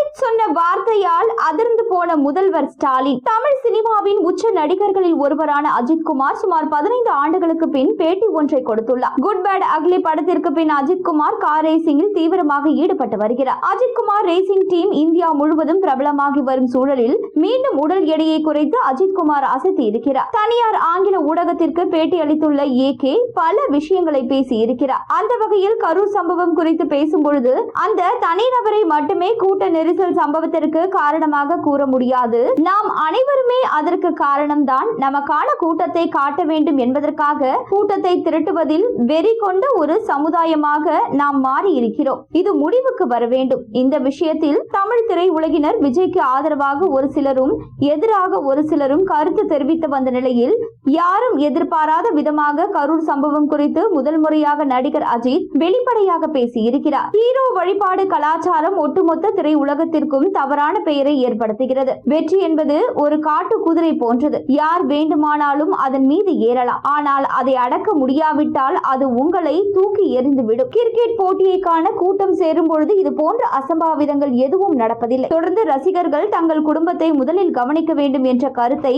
அஜித் சொன்ன வார்த்தையால் அதிர்ந்து போன முதல்வர் ஸ்டாலின். தமிழ் சினிமாவின் உச்ச நடிகர்களில் ஒருவரான அஜித்குமார் சுமார் 15 ஆண்டுகளுக்கு பின் பேட்டி ஒன்றை கொடுத்துள்ளார். குட் பேட் அக்லி படத்திற்கு பின் அஜித்குமார் கார் ரேசிங்கில் தீவிரமாக ஈடுபட்டு வருகிறார். அஜித்குமார் ரேசிங் டீம் இந்தியா முழுவதும் பிரபலமாகி வரும் சூழலில் மீண்டும் உடல் எடையை குறைத்து அஜித்குமார் அசத்தி இருக்கிறார். தனியார் ஆங்கில ஊடகத்திற்கு பேட்டி அளித்துள்ள ஏகே பல விஷயங்களை பேசி இருக்கிறார். அந்த வகையில் கரூர் சம்பவம் குறித்து பேசும்பொழுது அந்த தனிநபரை மட்டுமே கூட்ட நெரிசல் சம்பவத்திற்கு காரணமாக கூற முடியாது. நாம் அனைவருமே அதற்கு காரணம்தான். நமக்கான கூட்டத்தை காட்ட வேண்டும் என்பதற்காக கூட்டத்தை திரட்டுவதில் வெறி கொண்ட ஒரு சமுதாயமாக நாம் மாறி இருக்கிறோம். இது முடிவுக்கு வர வேண்டும். இந்த விஷயத்தில் தமிழ் திரை உலகினர் விஜய்க்கு ஆதரவாக ஒரு சிலரும் எதிராக ஒரு சிலரும் கருத்து தெரிவித்து வந்த நிலையில் யாரும் எதிர்பாராத விதமாக கரூர் சம்பவம் குறித்து முதல் முறையாக நடிகர் அஜித் வெளிப்படையாக பேசி இருக்கிறார். ஹீரோ வழிபாடு கலாச்சாரம் ஒட்டுமொத்த திரை உலகத்திற்கும் தவறான பெயரை ஏற்படுத்துகிறது. வெற்றி என்பது ஒரு காட்டு குதிரை போன்றது. யார் வேண்டுமானாலும் அதன் மீது ஏறலாம். ஆனால் அதை அடக்க முடியாவிட்டால் அது உங்களை தூக்கி எறிந்துவிடும். கிரிக்கெட் போட்டியை காண கூட்டம் சேரும் பொழுது இது போன்ற அசம்பாவிதங்கள் எதுவும் நடப்பதில்லை. தொடர்ந்து ரசிகர்கள் தங்கள் குடும்பத்தை முதலில் கவனிக்க வேண்டும் என்ற கருத்தை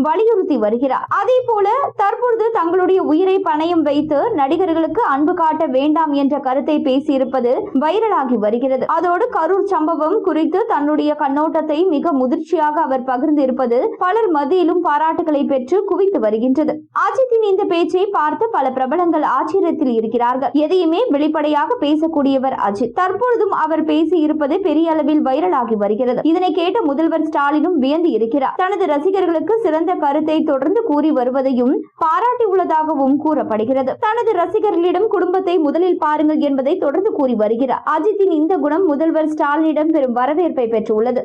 வலியுறுத்தி வருகிறார். அதே போல தற்பொழுது தங்களுடைய உயிரை பணயம் வைத்து நடிகர்களுக்கு அன்பு காட்ட வேண்டாம் என்ற கருத்தை பேசியிருப்பது வைரலாகி வருகிறது. அதோடு கரூர் சம்பவம் குறித்து தன்னுடைய கண்ணோட்டத்தை மிக முதிர்ச்சியாக அவர் பகிர்ந்து இருப்பது பலர் மத்தியிலும் பாராட்டுகளை பெற்று குவித்து வருகின்றது. அஜித்தின் இந்த பேச்சை பார்த்து பல பிரபலங்கள் ஆச்சரியத்தில் இருக்கிறார்கள். எதையுமே வெளிப்படையாக பேசக்கூடியவர் அஜித். தற்பொழுதும் அவர் பேசி இருப்பது பெரிய அளவில் வைரலாகி வருகிறது. இதனை கேட்ட முதல்வர் ஸ்டாலினும் வியந்து இருக்கிறார். தனது ரசிகர்களுக்கு சிறந்த கருத்தை தொடர்ந்து கூறி வருவதையும் பாராட்டி உள்ளதாகவும் கூறப்படுகிறது. தனது ரசிகர்களிடம் குடும்பத்தை முதலில் பாருங்கள் என்பதை தொடர்ந்து கூறி வருகிறார். அஜித்தின் இந்த குணம் முதல்வர் ஸ்டாலினிடம் பெரும் வரவேற்பை பெற்றுள்ளது.